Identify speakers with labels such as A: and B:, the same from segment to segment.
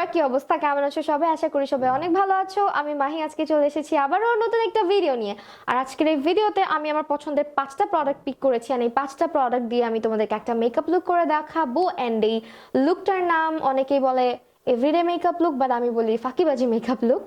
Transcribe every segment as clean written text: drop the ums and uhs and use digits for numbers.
A: বন্ধুরা, কি অবস্থা? কেমন আছো সবাই? আশা করি সবাই অনেক ভালো আছো। আমি মাহি আজকে চলে এসেছি আবারও নতুন একটা ভিডিও নিয়ে। আর আজকের এই ভিডিওতে আমি আমার পছন্দের 5টা প্রোডাক্ট পিক করেছি, আর এই 5টা প্রোডাক্ট দিয়ে আমি তোমাদেরকে একটা মেকআপ লুক করে দেখাবো। এন্ড এই লুকটার নাম অনেকেই বলে এভরিডে মেকআপ লুক, বাট আমি বলি ফাঁকিবাজি মেকআপ লুক।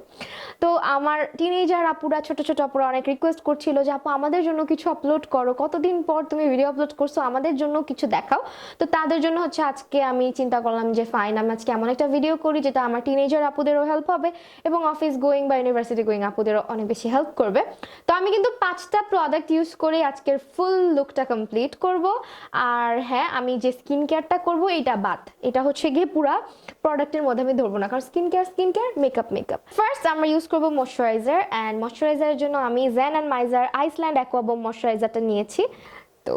A: তো আমার টিনেজার আপুরা, ছোট ছোট আপুরা অনেক রিকোয়েস্ট করছিল যে আপু আমাদের জন্য কিছু আপলোড করো, কতদিন পর তুমি ভিডিও আপলোড করছো, আমাদের জন্য কিছু দেখাও। তো তাদের জন্য হচ্ছে আজকে আমি চিন্তা করলাম যে ফাইন, আমি আজকে এমন একটা ভিডিও করি যেটা আমার টিনেজার আপুদেরও হেল্প হবে এবং অফিস গোয়িং বা ইউনিভার্সিটি গোয়িং আপুদেরও অনেক বেশি হেল্প করবে। তো আমি কিন্তু 5টা প্রোডাক্ট ইউজ করে আজকের ফুল লুকটা কমপ্লিট করব। আর হ্যাঁ, আমি যে স্কিন কেয়ারটা করব এটা বাদ, এটা হচ্ছে গিয়ে পুরা প্রোডাক্টের মধ্যে আমি ধরবো না, কারণ স্কিন কেয়ার, মেকআপ ফার্স্ট আমরা ইউজ করবো ময়শ্চারাইজার। অ্যান্ড ময়শ্চারাইজারের জন্য আমি জেন অ্যান্ড মাইজার আইসল্যান্ড অ্যাকোয়াবম ময়শ্চারাইজারটা নিয়েছি। তো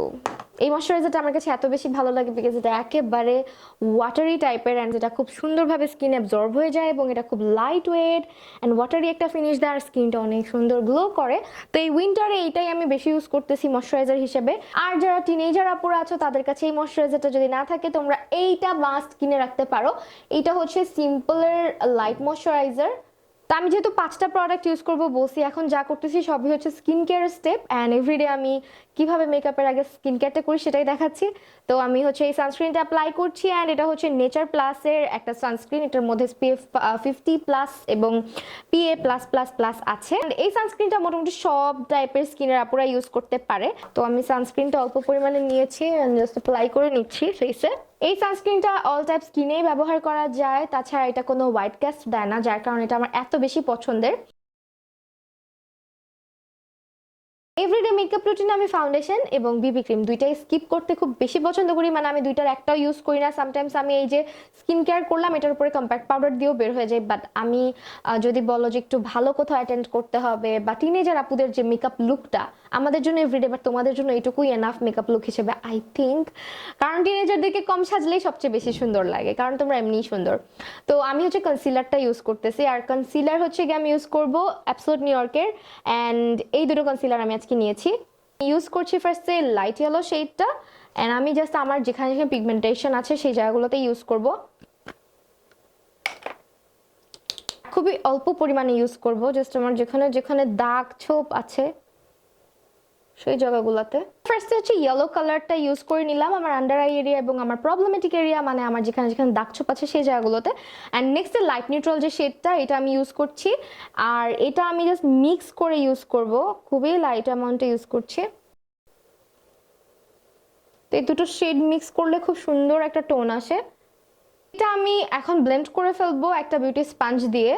A: এই ময়শ্চারাইজারটা আমার কাছে এত বেশি ভালো লাগে বিকজ এটা একেবারে ওয়াটারি টাইপের, অ্যান্ড যেটা খুব সুন্দরভাবে স্কিন অ্যাবজর্ব হয়ে যায় এবং এটা খুব লাইট ওয়েট অ্যান্ড ওয়াটারি একটা ফিনিশ দেয়, আর স্কিনটা অনেক সুন্দর গ্লো করে। তো এই উইন্টারে এইটাই আমি বেশি ইউজ করতেছি ময়শ্চারাইজার হিসেবে। আর যারা টিনেজার আপুরা আছো তাদের কাছে এই ময়শ্চারাইজারটা যদি না থাকে, তোমরা এইটা মাস্ট কিনে রাখতে পারো। এইটা হচ্ছে সিম্পলের লাইট ময়শ্চারাইজার। তো আমি যেহেতু 5টা প্রোডাক্ট ইউজ করবো বলছি, এখন যা করতেছি সবই হচ্ছে skin care step, and everyday আমি কিভাবে মেকআপের আগে স্কিন কেয়ারটা করি সেটাই দেখাচ্ছি। তো আমি হচ্ছে এই সানস্ক্রিনটা অ্যাপ্লাই করছি, অ্যান্ড এটা হচ্ছে নেচার প্লাসের একটা সানস্ক্রিন। এটার মধ্যে SPF 50+ এবং PA+++ আছে। এই সানস্ক্রিনটা মোটামুটি সব টাইপের স্কিনের আপুরা ইউজ করতে পারে। তো আমি সানস্ক্রিনটা অল্প পরিমাণে নিয়েছি, জাস্ট অ্যাপ্লাই করে নিচ্ছি ফেসে। এই সানস্ক্রিনটা অল টাইপ স্কিনেই ব্যবহার করা যায়, তাছাড়া এটা কোনো হোয়াইট কাস্ট দেয় না, যার কারণে এটা আমার এত বেশি পছন্দের। এভরিডে মেকআপ রুটিনে আমি ফাউন্ডেশন এবং বিবি ক্রিম দুইটাই স্কিপ করতে খুব বেশি পছন্দ করি, মানে আমি দুইটার একটাও ইউজ করি না। সামটাইমস আমি এই যে স্কিন কেয়ার করলাম, এটার উপরে কম্প্যাক্ট পাউডার দিয়েও বের হয়ে যায়। বাট আমি যদি বলো যে একটু ভালো কোথাও অ্যাটেন্ড করতে হবে বা টিনেজার আপুদের যে মেকআপ লুকটা আমাদের জন্য এভরিডে, বাট তোমাদের জন্য এটুকুই এনাফ মেকআপ লুক হিসেবে আই থিঙ্ক। কারণ টিনেজারদেরকে কম সাজলেই সবচেয়ে বেশি সুন্দর লাগে, কারণ তোমরা এমনিই সুন্দর। তো আমি হচ্ছে কনসিলারটা ইউজ করতেছি, আর কনসিলার হচ্ছে গিয়ে আমি ইউজ করবো অ্যাবসোলুট নিউ ইয়র্কের। অ্যান্ড এই দুটো কনসিলার আমি আজকে নিয়েছি। ইউজ করছি ফার্স্টে লাইট ইয়েলো শেডটা, অ্যান্ড আমি জাস্ট আমার যেখানে যেখানে পিগমেন্টেশন আছে সেই জায়গাগুলোতে ইউজ করব। খুবই অল্প পরিমাণে ইউজ করব, জাস্ট আমার যেখানে যেখানে দাগ ছোপ আছে সেই জায়গাগুলোতে। ফার্স্টে হচ্ছে ইয়েলো কালারটা ইউজ করে নিলাম আমার আন্ডার আই এরিয়া এবং আমার প্রবলেমেটিক এরিয়া, মানে আমার যেখানে যেখানে দাগ ছোপ আছে সেই জায়গাগুলোতে। অ্যান্ড নেক্সট লাইট নিউট্রাল যে শেডটা, এটা আমি ইউজ করছি। আর এটা আমি জাস্ট মিক্স করে ইউজ করব, খুবই লাইট অ্যামাউন্টে ইউজ করছি। তো এই দুটো শেড মিক্স করলে খুব সুন্দর একটা টোন আসে। এটা আমি এখন ব্লেন্ড করে ফেলবো একটা বিউটি স্পঞ্জ দিয়ে।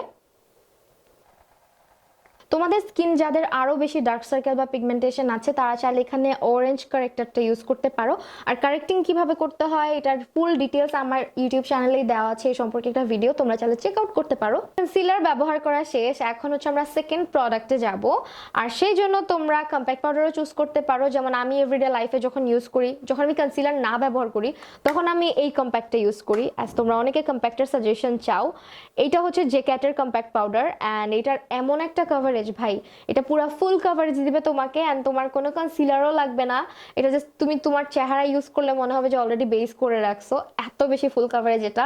A: তোমাদের স্কিন যাদের আরো বেশি ডার্ক সার্কেল বা পিগমেন্টেশন আছে তারা চাইলে এখানে অরেঞ্জ কারেক্টারটা ইউজ করতে পারো। আর কারেক্টিং কিভাবে করতে হয় এটার ফুল ডিটেলস আমার ইউটিউব চ্যানেলেই দেওয়া আছে, এই সম্পর্কে একটা ভিডিও, তোমরা চাইলে চেক আউট করতে পারো। কনসিলার ব্যবহার করা শেষ, এখন হচ্ছে আমরা সেকেন্ড প্রোডাক্টে যাব। আর সেই জন্য তোমরা কম্প্যাক্ট পাউডারও চুজ করতে পারো, যেমন আমি এভরিডে লাইফে যখন ইউজ করি, যখন আমি কনসিলার না ব্যবহার করি তখন আমি এই কম্প্যাক্টটা ইউজ করি। অ্যাজ তোমরা অনেকে কম্প্যাক্টের সাজেশন চাও, এইটা হচ্ছে জে ক্যাটের কম্প্যাক্ট পাউডার। অ্যান্ড এটার এমন একটা কভারেজ ভাই, এটা পুরো ফুল কভারেজ দিবে তোমাকে, এন্ড তোমার কোনো কনসিলারও লাগবে না। এটা জাস্ট তুমি তোমার চেহারা ইউজ করলে মনে হবে যে অলরেডি বেস করে রাখছো, এত বেশি ফুল কভারেজ এটা।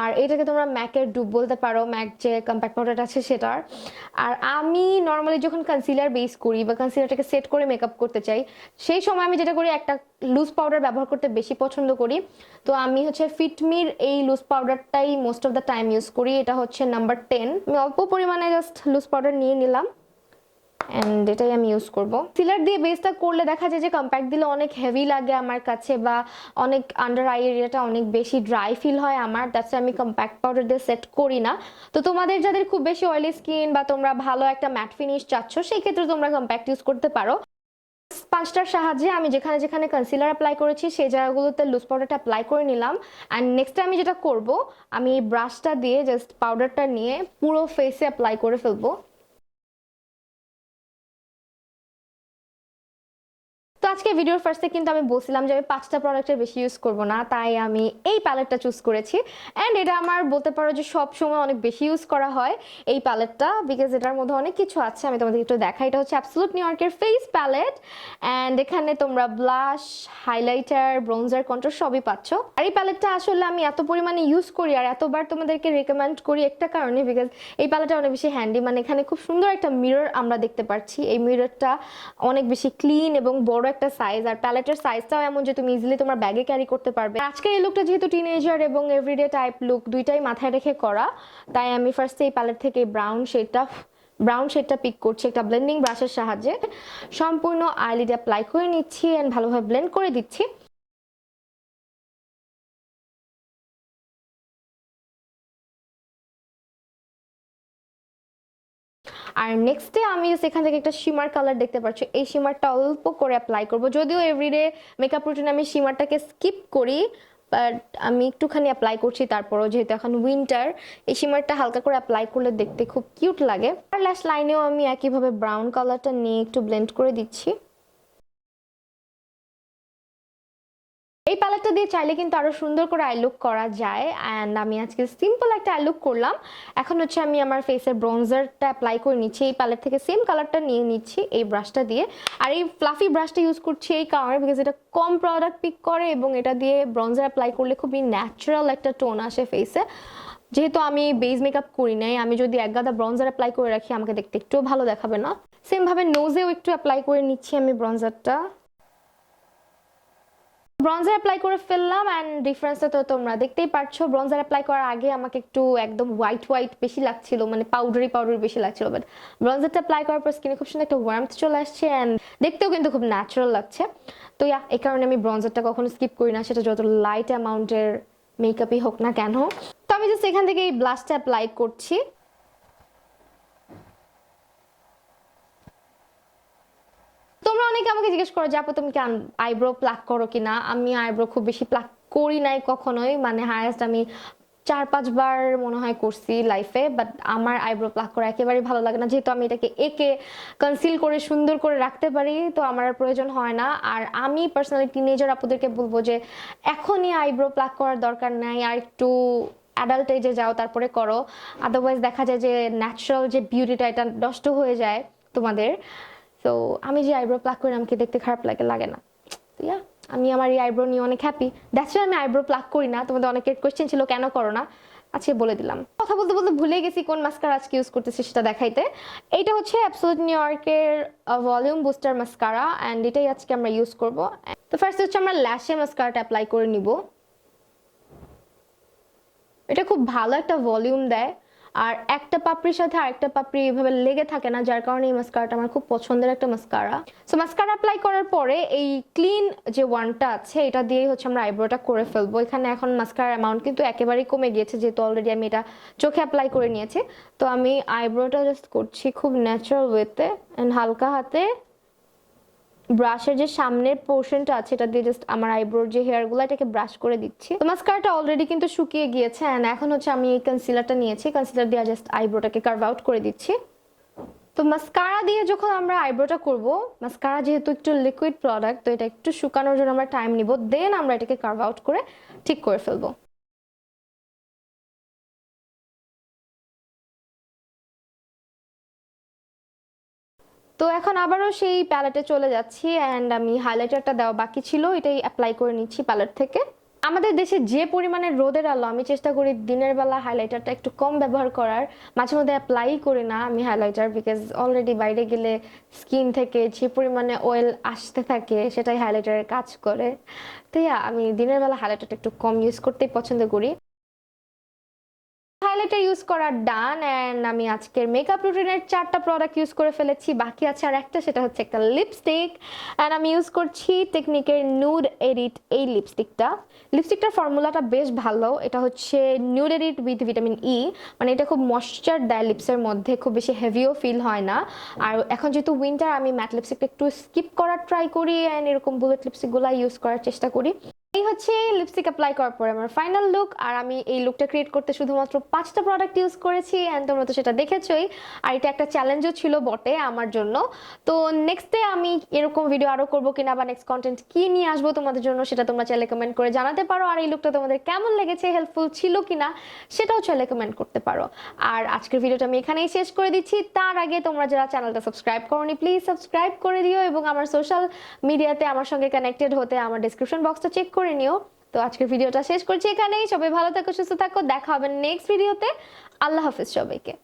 A: আর এটাকে তোমরা ম্যাকের ডুব বলতে পারো, ম্যাক যে কম্প্যাক্ট পাউডার আছে সেটার। আর আমি নর্মালি যখন কনসিলার বেস করি বা কনসিলারটাকে সেট করে মেকআপ করতে চাই, সেই সময় আমি যেটা করি একটা লুজ পাউডার ব্যবহার করতে বেশি পছন্দ করি। তো আমি হচ্ছে ফিটমির এই লুজ পাউডারটাই most of the time use করি, এটা হচ্ছে নাম্বার 10। আমি অল্প পরিমাণে জাস্ট লুজ পাউডার নিয়ে নিলাম, এন্ড এটাই আমি ইউজ করব। সিলার দিয়ে বেসটা করলে দেখা যায় যে কম্প্যাক্ট দিলে অনেক হেভি লাগে আমার কাছে, বা অনেক আন্ডার আই এরিয়াটা অনেক বেশি ড্রাই ফিল হয় আমার, দ্যাটস আমি কম্প্যাক্ট পাউডার দিয়ে সেট করি না। তো তোমাদের যাদের খুব বেশি অয়েলি স্কিন বা তোমরা ভালো একটা ম্যাট ফিনিশ চাচ্ছ, সেই ক্ষেত্রে তোমরা কম্প্যাক্ট ইউজ করতে পারো। স্পঞ্জটার সাহায্যে আমি যেখানে যেখানে কনসিলার অ্যাপ্লাই করেছি সেই জায়গাগুলোতে লুজ পাউডারটা অ্যাপ্লাই করে নিলাম। অ্যান্ড নেক্সট আমি যেটা করব, আমি এই ব্রাশটা দিয়ে জাস্ট পাউডারটা নিয়ে পুরো ফেসে অ্যাপ্লাই করে ফেলবো। তো আজকে ভিডিওর ফার্স্টে কিন্তু আমি বলছিলাম যে আমি 5টা প্রোডাক্টের বেশি ইউজ করব না, তাই আমি এই প্যালেটটা চুজ করেছি। অ্যান্ড এটা আমার বলতে পারো যে সব সময় অনেক বেশি ইউজ করা হয় এই প্যালেটটা, বিকজ এটার মধ্যে অনেক কিছু আছে। আমি তোমাদের একটু দেখাই, এটা হচ্ছে অ্যাবসোলুট নিউ ইয়র্কের ফেস প্যালেট। অ্যান্ড এখানে তোমরা ব্লাশ, হাইলাইটার, ব্রোঞ্জার, কন্ট্রাস্ট সবই পাচ্ছ। আর এই প্যালেটটা আসলে আমি এত পরিমাণে ইউজ করি আর এতবার তোমাদেরকে রেকমেন্ড করি একটা কারণে, বিকজ এই প্যালেটটা অনেক বেশি হ্যান্ডি। মানে এখানে খুব সুন্দর একটা মিরর আমরা দেখতে পাচ্ছি। এই মিররটা অনেক বেশি ক্লিন এবং বড় একটা সাইজ, আর প্যালেটের সাইজটাও এমন যে তুমি ইজিলি তোমার ব্যাগে ক্যারি করতে পারবে। আজকে এই লুকটা যেহেতু টিনেজার এবং এভরিডে টাইপ লুক দুইটাই মাথায় রেখে করা, তাই আমি ফার্স্টে এই প্যালেট থেকে ব্রাউন শেডটা পিক করছি একটা ব্লেন্ডিং ব্রাশের সাহায্যে। সম্পূর্ণ আইলিড অ্যাপ্লাই করে নিচ্ছি এন্ড ভালোভাবে ব্লেন্ড করে দিচ্ছি। আর নেক্সটে আমি সেখান থেকে একটা শিমার কালার দেখতে পাচ্ছ, এই শিমারটা অল্প করে অ্যাপ্লাই করব। যদিও এভরিডে মেকআপ রুটিনে আমি শিমারটাকে স্কিপ করি, বাট আমি একটুখানি অ্যাপ্লাই করছি তারপরও, যেহেতু এখন উইন্টার এই শিমারটা হালকা করে অ্যাপ্লাই করলে দেখতে খুব কিউট লাগে। আর ল্যাশ লাইনেও আমি একইভাবে ব্রাউন কালারটা নিয়ে একটু ব্লেন্ড করে দিচ্ছি। এই প্যালেটটা দিয়ে চাইলে কিন্তু আরো সুন্দর করে আই লুক করা যায়। অ্যান্ড আমি আজকে সিম্পল একটা আই লুক করলাম। এখন হচ্ছে আমি আমার ফেসের ব্রোঞ্জারটা অ্যাপ্লাই করে নিচ্ছি। এই প্যালেট থেকে সেম কালারটা নিয়ে নিচ্ছি এই ব্রাশটা দিয়ে। আর এই ফ্লাফি ব্রাশটা ইউজ করছি এই কারণে, বিকজ এটা কম প্রোডাক্ট পিক করে এবং এটা দিয়ে ব্রোঞ্জার অ্যাপ্লাই করলে খুবই ন্যাচারাল একটা টোন আসে ফেসে। যেহেতু আমি বেস মেকআপ করি নাই, আমি যদি এক গাদা ব্রোঞ্জার অ্যাপ্লাই করে রাখি আমাকে দেখতে একটু ভালো দেখাবে না। সেম ভাবে নোজেও একটু অ্যাপ্লাই করে নিচ্ছি আমি ব্রোঞ্জারটা। ব্রঞ্জার অ্যাপ্লাই করে ফেললাম অ্যান্ড ডিফারেন্সটা তো তোমরা দেখতেই পাচ্ছ। ব্রঞ্জার অ্যাপ্লাই করার আগে আমাকে একটু একদম হোয়াইট বেশি লাগছিল, মানে পাউডারি বেশি লাগছিল, বাট ব্রঞ্জারটা অ্যাপ্লাই করার পর স্কিনে খুব সুন্দর একটা ওয়ার্মথ চলে আসছে অ্যান্ড দেখতেও কিন্তু খুব ন্যাচারাল লাগছে। তো এই কারণে আমি ব্রঞ্জারটা কখনো স্কিপ করি না, সেটা যত লাইট অ্যামাউন্টের মেকআপই হোক না কেন। তো আমি জাস্ট এখান থেকে এই ব্লাশটা অ্যাপ্লাই করছি। তোমরা অনেকে আমাকে জিজ্ঞেস করো যে আপু তুমি কি আইব্রো প্লাক করো কিনা। আমি আইব্রো খুব বেশি প্লাক করি নাই কখনোই, মানে হায়েস্ট আমি 4-5 বার মনে হয় করছি লাইফে। বাট আমার আইব্রো প্লাক করা একেবারেই ভালো লাগে না, যেহেতু আমি এটাকে একে কনসিল করে সুন্দর করে রাখতে পারি, তো আমার আর প্রয়োজন হয় না। আর আমি পার্সোনালি টিনেজার আপুদেরকে বলবো যে এখনই আইব্রো প্লাক করার দরকার নাই, আর একটু অ্যাডাল্ট এজে যাও তারপরে করো। আদারওয়াইজ দেখা যায় যে ন্যাচারাল যে বিউটিটা এটা নষ্ট হয়ে যায় তোমাদের। তো আমি যে আইব্রো প্লাক করি আমাকে দেখতে খারাপ লাগে না। তো আমি আমার এই আইব্রো নিয়ে অনেক হ্যাপি। দ্যাটস আমি আইব্রো প্লাক করি না। তোমাদের অনেকের কোয়েশ্চেন ছিল কেন করো না, আজকে বলে দিলাম। কথা বলতে বলতে ভুলে গেছি কোন মাস্কারা আজকে ইউজ করতেছি সেটা দেখাইতে। এইটা হচ্ছে অ্যাবসোলুট নিউ ইয়র্কের ভলিউম বুস্টার মাস্কারা অ্যান্ড এটাই আজকে আমরা ইউজ করব। তো ফার্স্ট হচ্ছে আমরা ল্যাশে মাস্কারাটা অ্যাপ্লাই করে নিব। এটা খুব ভালো একটা ভলিউম দেয়, আর একটা পাপড়ির সাথে আরেকটা পাপড়ি এইভাবে লেগে থাকে না, যার কারণে এই মাস্কারাটা আমার খুব পছন্দের একটা মাস্কারা। সো মাস্কারা অ্যাপ্লাই করার পরে এই ক্লিন যে ওয়ানটা আছে এটা দিয়েই হচ্ছে আমরা আইব্রোটা করে ফেলবো। এখানে এখন মাস্কারার অ্যামাউন্ট কিন্তু একেবারেই কমে গিয়েছে, যেহেতু অলরেডি আমি এটা চোখে অ্যাপ্লাই করে নিয়েছি। তো আমি আইব্রোটা জাস্ট করছি খুব ন্যাচারাল ওয়েতে অ্যান্ড হালকা হাতে ব্রাশের যে সামনের পোর্শনটা আছে এটা দিয়ে জাস্ট আমার আইব্রোর যে হেয়ারগুলো এটাকে ব্রাশ করে দিচ্ছি। তো মাস্কারাটা অলরেডি কিন্তু শুকিয়ে গিয়েছে এন্ড এখন হচ্ছে আমি এই কনসিলারটা নিয়েছি, কনসিলার দিয়ে জাস্ট আইব্রোটাকে কার্ভ আউট করে দিচ্ছি। তো মাস্কারা দিয়ে যখন আমরা আইব্রোটা করব, মাস্কারা যেহেতু একটু লিকুইড প্রোডাক্ট, তো এটা একটু শুকানোর জন্য আমরা টাইম নিব, দেন আমরা এটাকে কার্ভ আউট করে ঠিক করে ফেলবো। তো এখন আবারও সেই প্যালেটে চলে যাচ্ছি অ্যান্ড আমি হাইলাইটারটা দেওয়া বাকি ছিল, এটাই অ্যাপ্লাই করে নিচ্ছি প্যালেট থেকে। আমাদের দেশে যে পরিমাণে রোদের আলো, আমি চেষ্টা করি দিনের বেলা হাইলাইটারটা একটু কম ব্যবহার করার। মাঝে মধ্যে অ্যাপ্লাই করি না আমি হাইলাইটার, বিকজ অলরেডি বাইরে গেলে স্কিন থেকে যে পরিমাণে অয়েল আসতে থাকে সেটাই হাইলাইটারের কাজ করে। তো আমি দিনের বেলা হাইলাইটারটা একটু কম ইউজ করতেই পছন্দ করি। হাইলাইটার ইউজ করা ডান এন্ড আমি আজকের মেকআপ রুটিনের 4টা প্রোডাক্ট ইউজ করে ফেলেছি, বাকি আছে আর একটা, সেটা হচ্ছে একটা লিপস্টিক। এন্ড আমি ইউজ করছি টেকনিকের নুড এডিট এই লিপস্টিকটার ফর্মুলাটা বেশ ভালো। এটা হচ্ছে nude edit with vitamin E, মানে এটা খুব ময়েশ্চার দেয় লিপসের মধ্যে, খুব বেশি হেভিও ফিল হয় না। আর এখন যেহেতু উইন্টার আমি ম্যাট লিপস্টিকটা একটু স্কিপ করার ট্রাই করি এন্ড এরকম বুলেট লিপস্টিকগুলো ইউজ করার চেষ্টা করি। এই হচ্ছে লিপস্টিক অ্যাপ্লাই করার পরে আমার ফাইনাল লুক। আর আমি এই লুকটা ক্রিয়েট করতে শুধুমাত্র 5টা প্রোডাক্ট ইউজ করেছি, অ্যান্ড তোমরা তো সেটা দেখেছোই। আর এটা একটা চ্যালেঞ্জও ছিল বটে আমার জন্য। তো নেক্সটে আমি এরকম ভিডিও আরো করবো কিনা বা নেক্সট কন্টেন্ট কি নিয়ে আসবো তোমাদের জন্য, সেটা তোমরা চাইলে কমেন্ট করে জানাতে পারো। আর এই লুকটা তোমাদের কেমন লেগেছে, হেল্পফুল ছিল কিনা সেটাও চাইলে কমেন্ট করতে পারো। আর আজকের ভিডিওটা আমি এখানেই শেষ করে দিচ্ছি। তার আগে তোমরা যারা চ্যানেলটা সাবস্ক্রাইব করোনি প্লিজ সাবস্ক্রাইব করে দিও, এবং আমার সোশ্যাল মিডিয়াতে আমার সঙ্গে কানেক্টেড হতে আমার ডেসক্রিপশন বক্সটা চেক করে নিও। তো আজকের ভিডিওটা শেষ করছি এখানেই। সবাই ভালো থাকো, সুস্থ থাকো, দেখা হবে নেক্সট ভিডিওতে। আল্লাহ হাফিজ সবাইকে।